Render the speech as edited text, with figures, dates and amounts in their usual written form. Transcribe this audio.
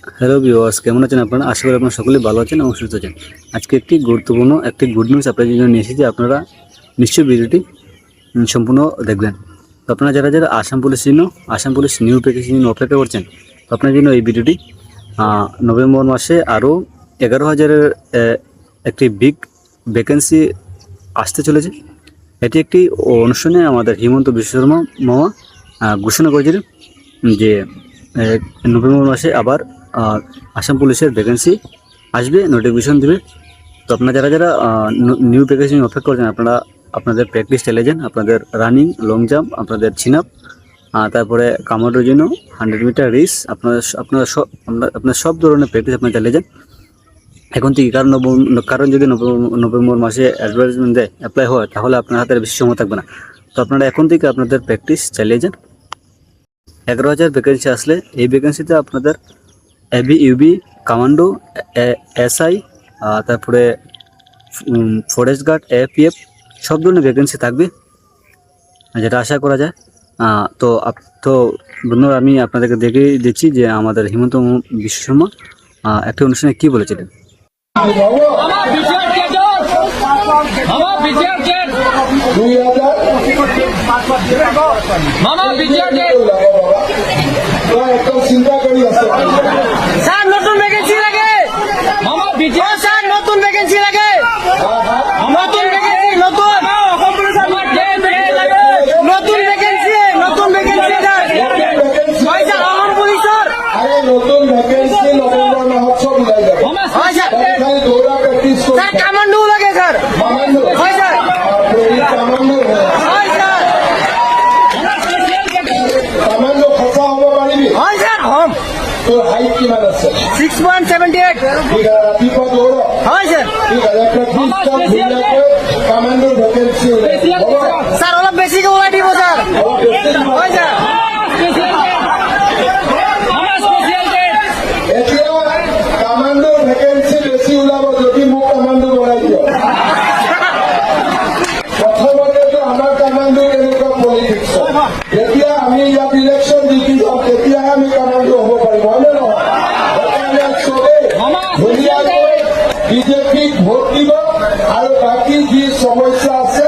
Hello viewers, কেমন আছেন আপনারা? আশা করি আপনারা সকলেই ভালো আছেন এবং সুস্থ আছেন। আজকে একটি গুরুত্বপূর্ণ গুড নিউজ আপনাদের জন্য নিয়ে এসেছি। আপনারা নিশ্চয়ই ভিডিওটি সম্পূর্ণ দেখবেন। তো আপনারা যারা যারা আসাম পুলিশ নিউ প্যাকেজ জন্য অপেক্ষা করছেন, তো আপনার জন্য এই ভিডিওটি নভেম্বর মাসে আরও 11,000-এর একটি বিগ ভ্যাকেন্সি আসতে চলেছে। এটি একটি অনুষ্ঠানে আমাদের হিমন্ত বিশ্ব শর্মা মামা ঘোষণা করেছিলেন যে নভেম্বর মাসে আবার আসাম পুলিশের ভ্যাকেন্সি আসবে, নোটিফিকেশন দেবে। তো আপনারা যারা যারা নিউ ভ্যাকেন্সি অপেক্ষা করছেন, আপনারা আপনাদের প্র্যাকটিস চালিয়ে যান। আপনাদের রানিং, লং জাম্প, আপনাদের চিনাপ, তারপরে কামান্ডোর জন্য 100 মিটার রেস, আপনার সব ধরনের প্র্যাকটিস আপনারা চালিয়ে যান এখন থেকে। কারণ যদি নভেম্বর মাসে অ্যাডভার্টাইজমেন্ট দেয়, অ্যাপ্লাই হয়, তাহলে আপনার হাতে বেশি সময় থাকবে না। তো আপনারা এখন থেকে আপনাদের প্র্যাকটিস চালিয়ে যান। 11,000 ভ্যাকেন্সি আসলে এই ভ্যাকেন্সিতে আপনাদের এবি, ইউবি, কামান্ডো, এসআই, তারপরে ফরেস্ট গার্ড, এপিএফ সব ধরনের ভ্যাকেন্সি থাকবে, যেটা আশা করা যায়। তো বন্ধুরা, আমি আপনাদেরকে দেখে দিচ্ছি যে আমাদের হিমন্ত বিশ্ব শর্মা একটা অনুষ্ঠানে কী বলেছিলেন। চিন্তা কৰি আছে স্যার, নতুন ভ্যাকেন্সি লাগে মামা বিজয় স্যার, নতুন ভ্যাকেন্সি লাগে, নতুন ভ্যাকেন্সি, নতুন ভ্যাকেন্সি স্যার, স্যার আসাম পুলিশের আরে নতুন ভ্যাকেন্সি নভেম্বর মাহত সব ওলাই যাব। হয় স্যার, খালি দৌড়া প্র্যাকটিস করুন স্যার। কামান্ডো লাগে স্যার, কামান্ডো হয় স্যার, কামান্ডো হয় স্যার, কামান্ডো খসা হ'ব পাৰিবি? হয় স্যার হম। তোর হাইট কিমান আছে? 6.78। ঠিক আছে, ৰাতিপুৱা দৌৰ। হয় স্যার। ঠিক আছে, প্ৰ্যাকটিছটা ধুনীয়াকৈ কামান্ডোৰ ভেকেন্সি ওলাই স্যার, অলপ বেছিকৈ ওলাই দিব স্যার। হয় স্যার। এতিয়া কামান্ডোৰ ভেকেন্সি বেছি ওলাব যদি মোক কামান্ডো বনাই দিয়। প্ৰথমতেতো আমাৰ কামান্ডোৰ এনেকুৱা পলিটিক্স, যেতিয়া আমি ইয়াত ইলেকশ্যন জিকি যাম তেতিয়াহে আমি কামান্ডো হ'ব পাৰিম, হয়নে নহয়? সেইকাৰণে চবেই ধুনীয়াকৈ বিজেপিক ভোট দিব আৰু বাকী যি সমস্যা আছে